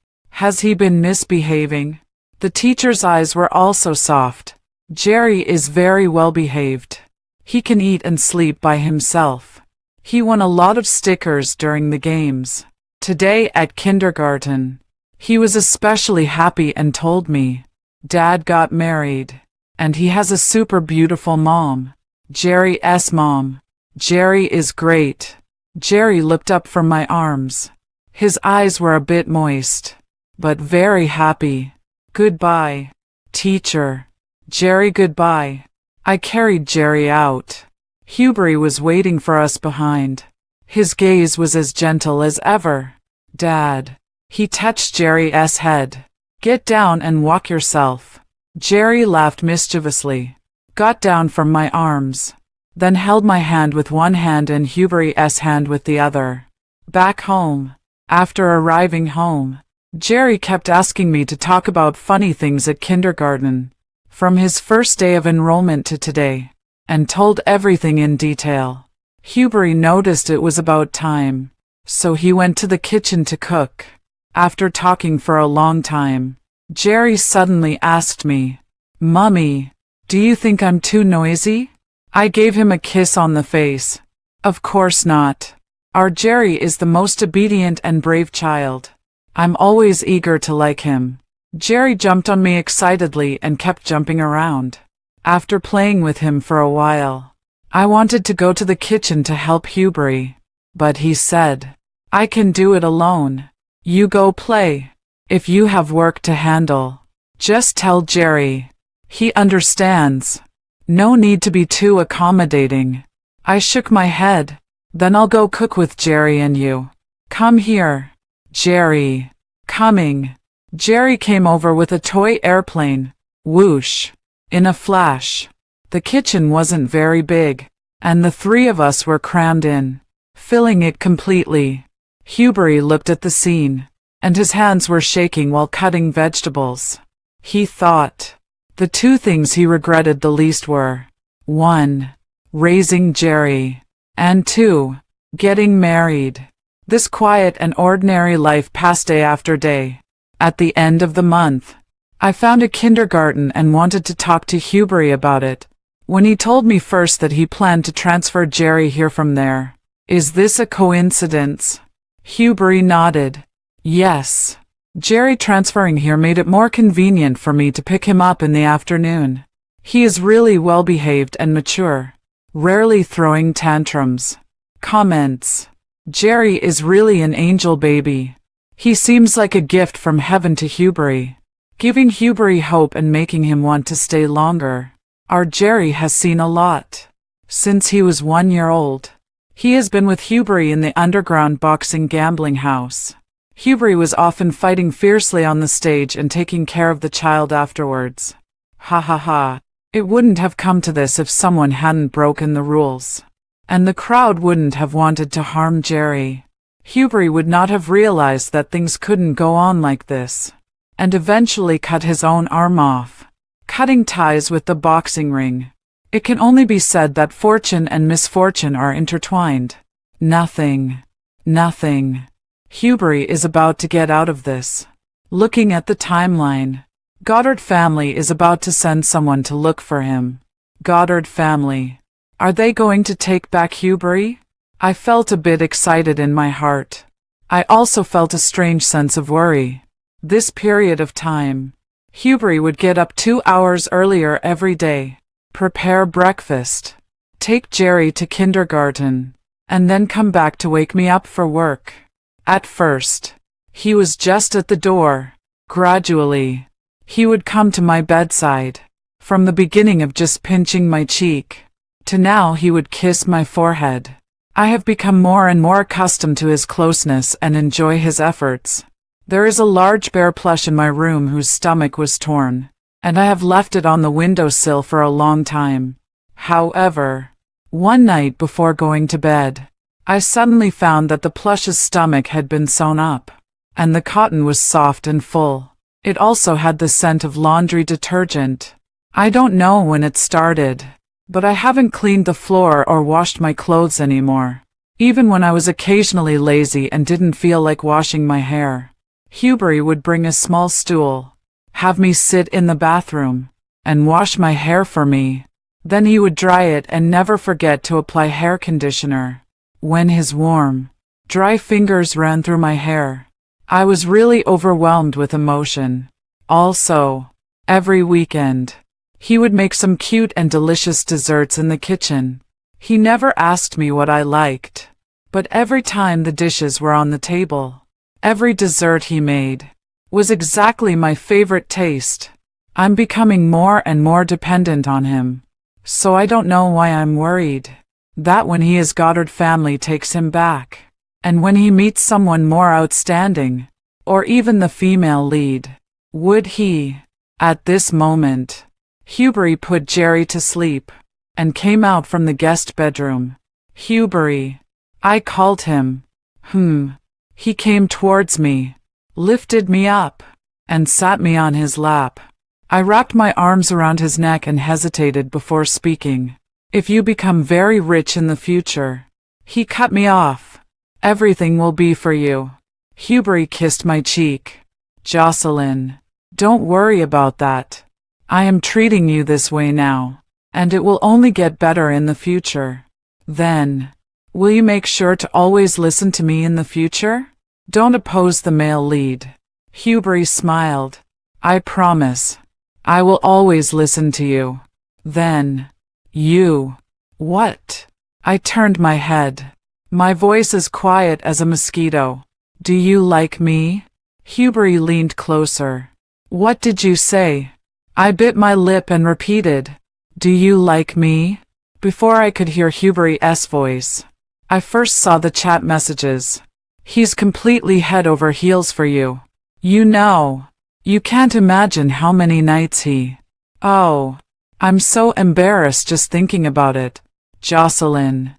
Has he been misbehaving?" The teacher's eyes were also soft. "Jerry is very well behaved. He can eat and sleep by himself. He won a lot of stickers during the games. Today at kindergarten, he was especially happy and told me, Dad got married, and he has a super beautiful mom. Jerry's mom. Jerry is great." Jerry looked up from my arms. His eyes were a bit moist, but very happy. "Goodbye, teacher." "Jerry, goodbye." I carried Jerry out. Hubry was waiting for us behind. His gaze was as gentle as ever. "Dad." He touched Jerry's head. "Get down and walk yourself." Jerry laughed mischievously, got down from my arms, then held my hand with one hand and Hubry's hand with the other. Back home. After arriving home, Jerry kept asking me to talk about funny things at kindergarten, from his first day of enrollment to today, and told everything in detail. Hubry noticed it was about time, so he went to the kitchen to cook. After talking for a long time, Jerry suddenly asked me, "Mummy, do you think I'm too noisy?" I gave him a kiss on the face. "Of course not. Our Jerry is the most obedient and brave child. I'm always eager to like him." Jerry jumped on me excitedly and kept jumping around. After playing with him for a while, I wanted to go to the kitchen to help Hubry, but he said, "I can do it alone. You go play. If you have work to handle, just tell Jerry. He understands. No need to be too accommodating." I shook my head. "Then I'll go cook with Jerry and you. Come here." Jerry. Coming. Jerry came over with a toy airplane. Whoosh. In a flash. The kitchen wasn't very big, and the three of us were crammed in, filling it completely. Hubry looked at the scene, and his hands were shaking while cutting vegetables. He thought. The two things he regretted the least were 1. Raising Jerry, and 2. Getting married. This quiet and ordinary life passed day after day. At the end of the month, I found a kindergarten and wanted to talk to Hubert about it. When he told me first that he planned to transfer Jerry here from there. Is this a coincidence? Hubert nodded. Yes. Jerry transferring here made it more convenient for me to pick him up in the afternoon. He is really well behaved and mature, rarely throwing tantrums. Comments. Jerry is really an angel baby. He seems like a gift from heaven to Hubert, giving Hubert hope and making him want to stay longer. Our Jerry has seen a lot. Since he was 1 year old, he has been with Hubert in the underground boxing gambling house. Hubert was often fighting fiercely on the stage and taking care of the child afterwards. Ha ha ha. It wouldn't have come to this if someone hadn't broken the rules. And the crowd wouldn't have wanted to harm Jerry. Hubert would not have realized that things couldn't go on like this, and eventually cut his own arm off, cutting ties with the boxing ring. It can only be said that fortune and misfortune are intertwined. Nothing. Hubert is about to get out of this. Looking at the timeline, Goddard family is about to send someone to look for him. Goddard family. Are they going to take back Hubert? I felt a bit excited in my heart. I also felt a strange sense of worry. This period of time, Hubert would get up 2 hours earlier every day, prepare breakfast, take Jerry to kindergarten, and then come back to wake me up for work. At first, he was just at the door. Gradually, he would come to my bedside. From the beginning of just pinching my cheek, to now he would kiss my forehead. I have become more and more accustomed to his closeness and enjoy his efforts. There is a large bear plush in my room whose stomach was torn, and I have left it on the windowsill for a long time. However, one night before going to bed, I suddenly found that the plush's stomach had been sewn up, and the cotton was soft and full. It also had the scent of laundry detergent. I don't know when it started, but I haven't cleaned the floor or washed my clothes anymore, even when I was occasionally lazy and didn't feel like washing my hair. Hubert would bring a small stool, have me sit in the bathroom, and wash my hair for me. Then he would dry it and never forget to apply hair conditioner. When his warm, dry fingers ran through my hair, I was really overwhelmed with emotion. Also, every weekend, he would make some cute and delicious desserts in the kitchen. He never asked me what I liked, but every time the dishes were on the table, every dessert he made was exactly my favorite taste. I'm becoming more and more dependent on him, so I don't know why I'm worried that when his Goddard family takes him back, and when he meets someone more outstanding, or even the female lead, would he? At this moment, Hubert put Jerry to sleep, and came out from the guest bedroom. Hubert. I called him. He came towards me, lifted me up, and sat me on his lap. I wrapped my arms around his neck and hesitated before speaking. If you become very rich in the future, he cut me off. Everything will be for you. Hubert kissed my cheek. Jocelyn, don't worry about that. I am treating you this way now, and it will only get better in the future. Then, will you make sure to always listen to me in the future? Don't oppose the male lead. Hubert smiled. I promise. I will always listen to you. Then, you. What? I turned my head. My voice as quiet as a mosquito. Do you like me? Hubert leaned closer. What did you say? I bit my lip and repeated, do you like me? Before I could hear Hubert's voice, I first saw the chat messages. He's completely head over heels for you. You know, you can't imagine how many nights he... Oh, I'm so embarrassed just thinking about it. Jocelyn,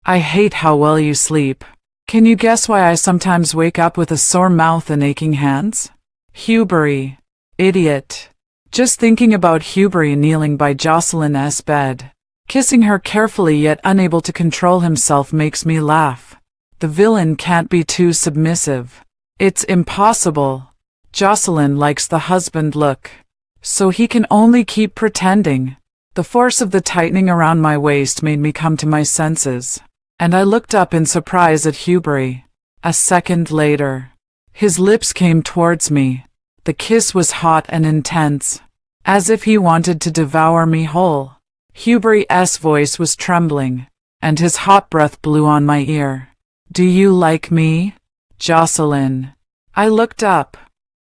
I hate how well you sleep. Can you guess why I sometimes wake up with a sore mouth and aching hands? Hubert. Idiot. Just thinking about Hubert kneeling by Jocelyn's bed, kissing her carefully yet unable to control himself makes me laugh. The villain can't be too submissive. It's impossible. Jocelyn likes the husband look, so he can only keep pretending. The force of the tightening around my waist made me come to my senses, and I looked up in surprise at Heir. A second later, his lips came towards me. The kiss was hot and intense, as if he wanted to devour me whole. Heir's voice was trembling, and his hot breath blew on my ear. "Do you like me, Jocelyn?" I looked up,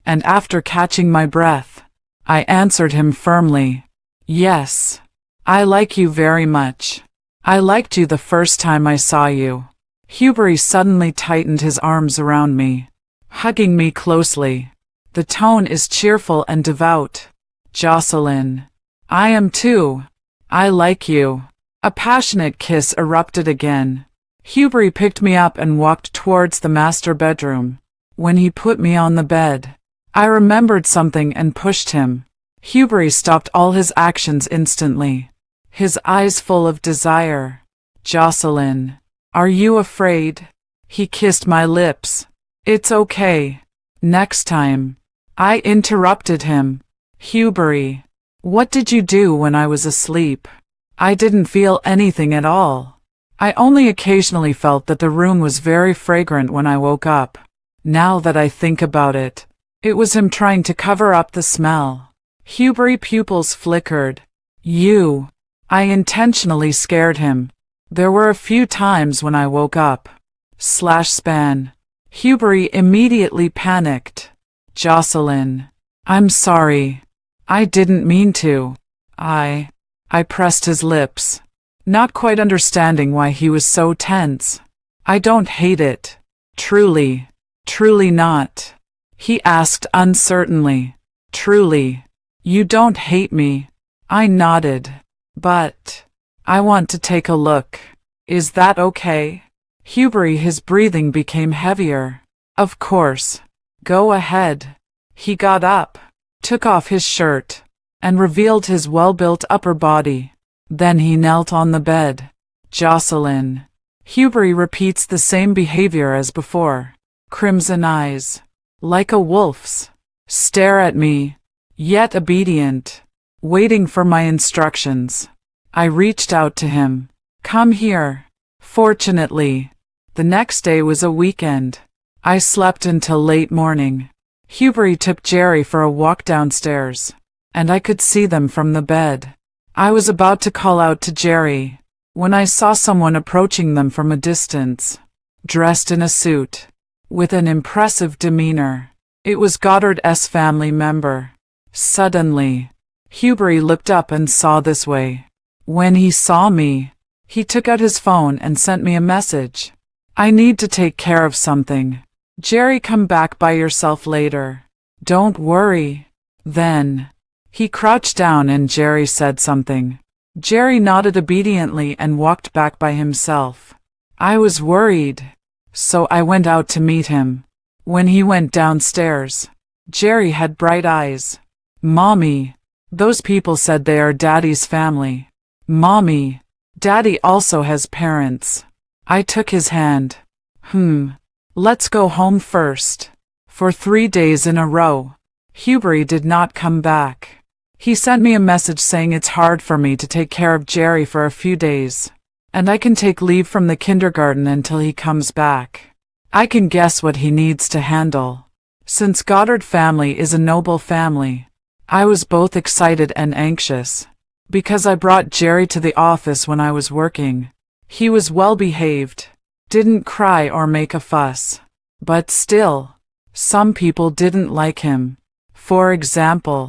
and after catching my breath, I answered him firmly. "Yes, I like you very much. I liked you the first time I saw you." Heir suddenly tightened his arms around me, hugging me closely. The tone is cheerful and devout. "Jocelyn, I am too. I like you." A passionate kiss erupted again. Heir picked me up and walked towards the master bedroom. When he put me on the bed, I remembered something and pushed him. Heir stopped all his actions instantly, his eyes full of desire. "Jocelyn, are you afraid?" He kissed my lips. "It's okay. Next time." I interrupted him. "Heir, what did you do when I was asleep?" I didn't feel anything at all. I only occasionally felt that the room was very fragrant when I woke up. Now that I think about it, it was him trying to cover up the smell. Heir's pupils flickered. I intentionally scared him. There were a few times when I woke up. /span. Heir immediately panicked. "Jocelyn, I'm sorry. I didn't mean to." I pressed his lips, not quite understanding why he was so tense. "I don't hate it. Truly not." He asked uncertainly. "Truly, you don't hate me?" I nodded. "But I want to take a look. Is that okay?" Heir, his breathing became heavier. "Of course. Go ahead." He got up, took off his shirt, and revealed his well-built upper body. Then he knelt on the bed. "Jocelyn." Heir repeats the same behavior as before. Crimson eyes, like a wolf's, stare at me, yet obedient, waiting for my instructions. I reached out to him. "Come here." Fortunately, the next day was a weekend. I slept until late morning. Heir took Jerry for a walk downstairs, and I could see them from the bed. I was about to call out to Jerry when I saw someone approaching them from a distance, dressed in a suit, with an impressive demeanor. It was Goddard's family member. Suddenly, Heir looked up and saw this way. When he saw me, he took out his phone and sent me a message. "I need to take care of something. Jerry, come back by yourself later." "Don't worry." Then, he crouched down and Jerry said something. Jerry nodded obediently and walked back by himself. I was worried, so I went out to meet him. When he went downstairs, Jerry had bright eyes. "Mommy, those people said they are Daddy's family." "Mommy, Daddy also has parents." I took his hand. Let's go home first." For 3 days in a row, Heir did not come back. He sent me a message saying it's hard for me to take care of Jerry for a few days, and I can take leave from the kindergarten until he comes back. I can guess what he needs to handle. Since Goddard family is a noble family, I was both excited and anxious, because I brought Jerry to the office when I was working. He was well behaved, didn't cry or make a fuss. But still, some people didn't like him. For example,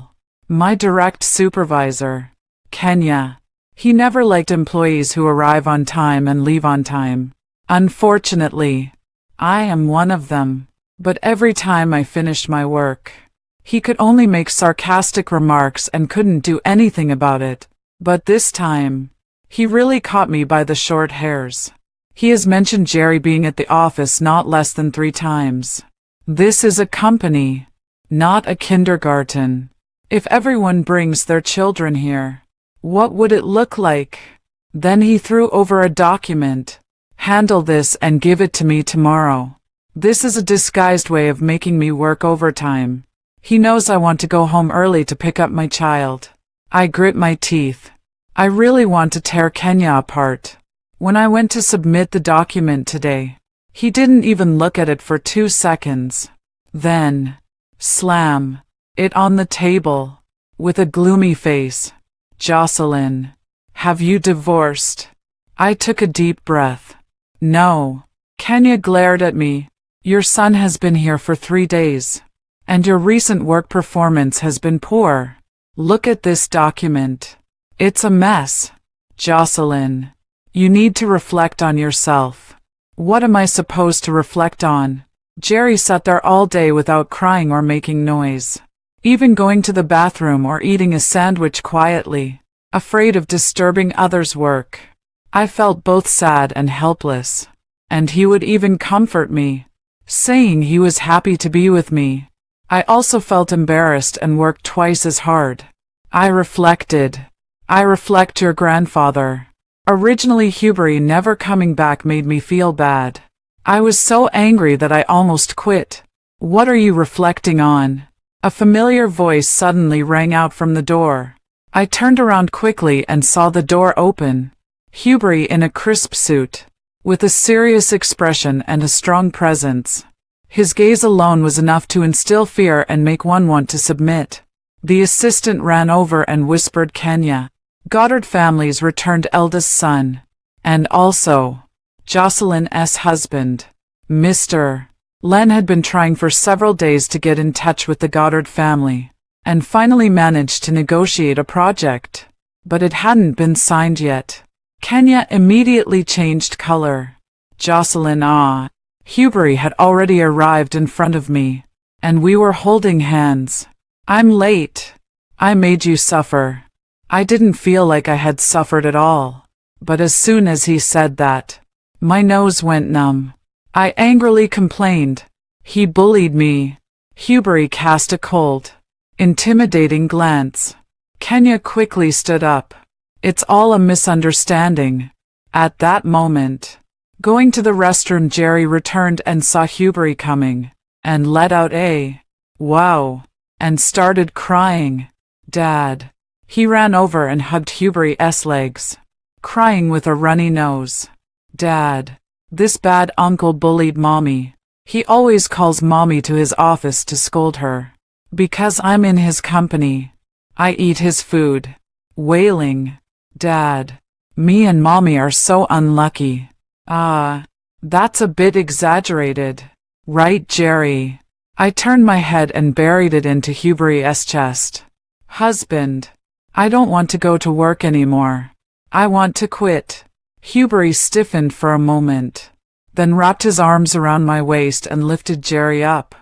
my direct supervisor, Kenya. He never liked employees who arrive on time and leave on time. Unfortunately, I am one of them. But every time I finished my work, he could only make sarcastic remarks and couldn't do anything about it. But this time, he really caught me by the short hairs. He has mentioned Jerry being at the office not less than 3 times. This is a company, not a kindergarten. If everyone brings their children here, what would it look like? Then he threw over a document, Handle this and give it to me tomorrow. This is a disguised way of making me work overtime. He knows I want to go home early to pick up my child. I grit my teeth. I really want to tear Kenya apart. When I went to submit the document today, he didn't even look at it for 2 seconds. Then, slam it on the table. With a gloomy face. Jocelyn, have you divorced? I took a deep breath. No. Kenya glared at me. Your son has been here for 3 days. And your recent work performance has been poor. Look at this document. It's a mess. Jocelyn, you need to reflect on yourself. What am I supposed to reflect on? Jerry sat there all day without crying or making noise. Even going to the bathroom or eating a sandwich quietly, afraid of disturbing others' work. I felt both sad and helpless. And he would even comfort me, saying he was happy to be with me. I also felt embarrassed and worked twice as hard. I reflected. I reflect your grandfather. Originally Hubert never coming back made me feel bad. I was so angry that I almost quit. What are you reflecting on? A familiar voice suddenly rang out from the door. I turned around quickly and saw the door open. Hubert in a crisp suit, with a serious expression and a strong presence. His gaze alone was enough to instill fear and make one want to submit. The assistant ran over and whispered, Kenya, Goddard family's returned eldest son, and also Jocelyn's husband, Mr. Len had been trying for several days to get in touch with the Goddard family, and finally managed to negotiate a project. But it hadn't been signed yet. Kenya immediately changed color. Jocelyn, Hubert had already arrived in front of me, and we were holding hands. I'm late. I made you suffer. I didn't feel like I had suffered at all. But as soon as he said that, my nose went numb. I angrily complained. He bullied me. Hubert cast a cold, intimidating glance. Kenya quickly stood up. It's all a misunderstanding. At that moment, going to the restroom, Jerry returned and saw Hubert coming, and let out a wow, and started crying. Dad. He ran over and hugged Hubert's legs, crying with a runny nose. Dad. This bad uncle bullied Mommy. He always calls Mommy to his office to scold her. Because I'm in his company. I eat his food. Wailing. Dad. Me and Mommy are so unlucky. That's a bit exaggerated. Right, Jerry? I turned my head and buried it into Hubert's chest. Husband. I don't want to go to work anymore. I want to quit. Hubert stiffened for a moment, then wrapped his arms around my waist and lifted Jerry up,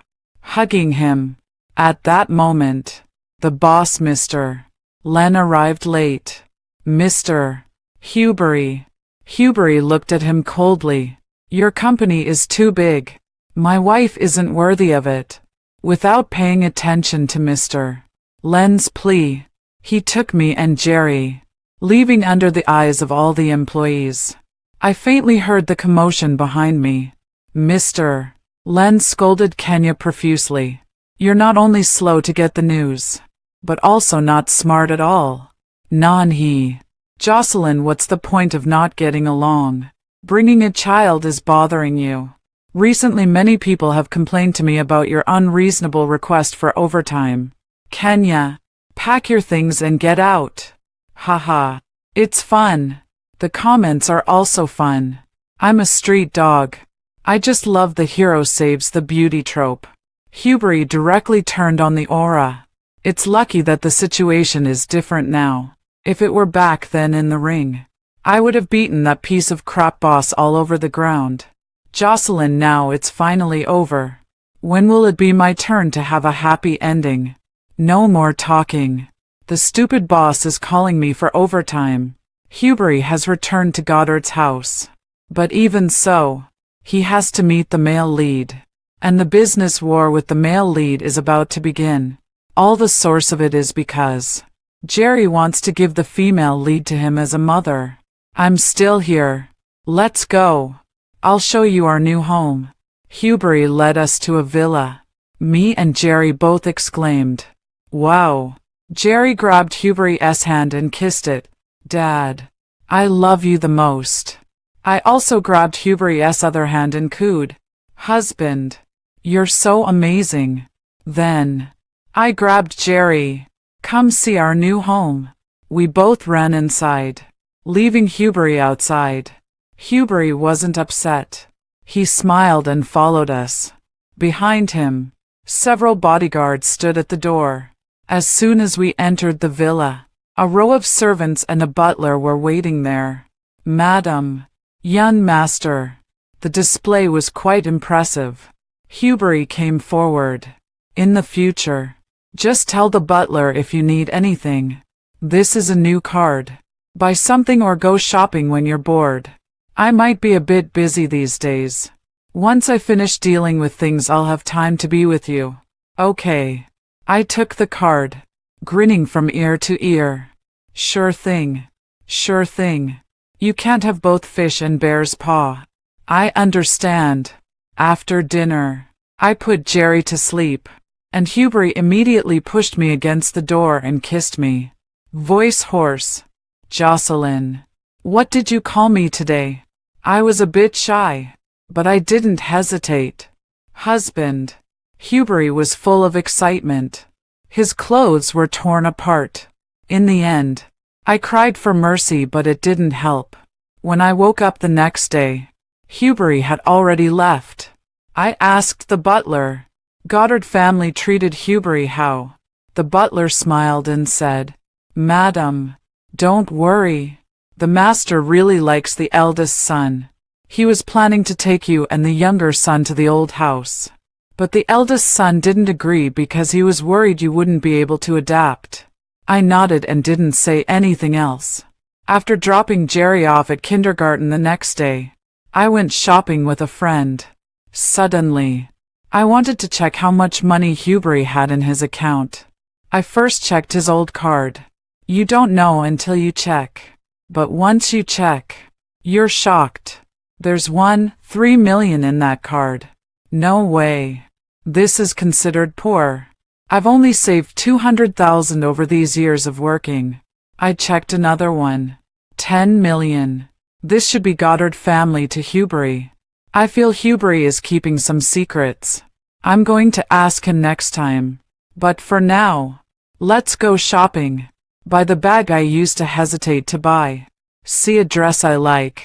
hugging him. At that moment, the boss, Mr. Len, arrived late. Mr. Hubert. Hubert looked at him coldly. Your company is too big. My wife isn't worthy of it. Without paying attention to Mr. Len's plea, he took me and Jerry, leaving under the eyes of all the employees. I faintly heard the commotion behind me. Mr. Len scolded Kenya profusely. You're not only slow to get the news, but also not smart at all. He. Jocelyn, what's the point of not getting along? Bringing a child is bothering you. Recently many people have complained to me about your unreasonable request for overtime. Kenya, pack your things and get out. Haha. It's fun. The comments are also fun. I'm a street dog. I just love the hero saves the beauty trope. Hubert directly turned on the aura. It's lucky that the situation is different now. If it were back then in the ring, I would have beaten that piece of crap boss all over the ground. Jocelyn, now it's finally over. When will it be my turn to have a happy ending? No more talking. The stupid boss is calling me for overtime. Hubert has returned to Goddard's house. But even so, he has to meet the male lead. And the business war with the male lead is about to begin. All the source of it is because Jerry wants to give the female lead to him as a mother. I'm still here. Let's go. I'll show you our new home. Hubert led us to a villa. Me and Jerry both exclaimed, "Wow." Jerry grabbed Hubert's hand and kissed it. "Dad, I love you the most." I also grabbed Hubert's other hand and cooed, "Husband, you're so amazing." Then I grabbed Jerry. "Come see our new home." We both ran inside, leaving Hubert outside. Hubert wasn't upset. He smiled and followed us. Behind him, several bodyguards stood at the door. As soon as we entered the villa, a row of servants and a butler were waiting there. "Madam, young master." The display was quite impressive. Hubert came forward. "In the future, just tell the butler if you need anything. This is a new card. Buy something or go shopping when you're bored. I might be a bit busy these days. Once I finish dealing with things, I'll have time to be with you." "Okay." I took the card, grinning from ear to ear. "Sure thing. Sure thing. You can't have both fish and bear's paw." "I understand." After dinner, I put Jerry to sleep, and Hubert immediately pushed me against the door and kissed me. Voice hoarse. "Jocelyn, what did you call me today?" I was a bit shy, but I didn't hesitate. "Husband." Hubert was full of excitement. His clothes were torn apart. In the end, I cried for mercy, but it didn't help. When I woke up the next day, Hubert had already left. I asked the butler. Goddard family treated Hubert how? The butler smiled and said, "Madam, don't worry. The master really likes the eldest son. He was planning to take you and the younger son to the old house. But the eldest son didn't agree because he was worried you wouldn't be able to adapt." I nodded and didn't say anything else. After dropping Jerry off at kindergarten the next day, I went shopping with a friend. Suddenly, I wanted to check how much money Hubert had in his account. I first checked his old card. You don't know until you check. But once you check, you're shocked. There's 3 million in that card. No way. This is considered poor. I've only saved 200,000 over these years of working. I checked another one. 10 million. This should be Goddard family to Hubert. I feel Hubert is keeping some secrets. I'm going to ask him next time. But for now, let's go shopping. Buy the bag I used to hesitate to buy. See a dress I like.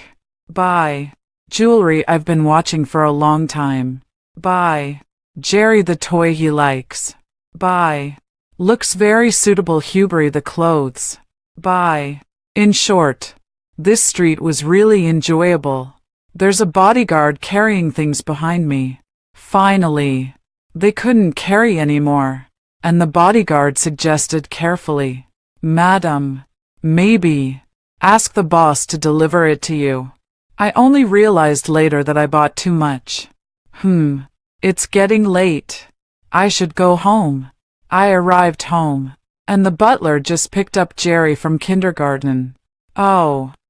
Buy jewelry I've been watching for a long time. Buy Jerry the toy he likes. Buy looks very suitable Hubert the clothes. Buy. In short, this street was really enjoyable. There's a bodyguard carrying things behind me. Finally, they couldn't carry anymore, and the bodyguard suggested carefully, "Madam, maybe ask the boss to deliver it to you." I only realized later that I bought too much. It's getting late. I should go home. I arrived home, and the butler just picked up Jerry from kindergarten. "Oh,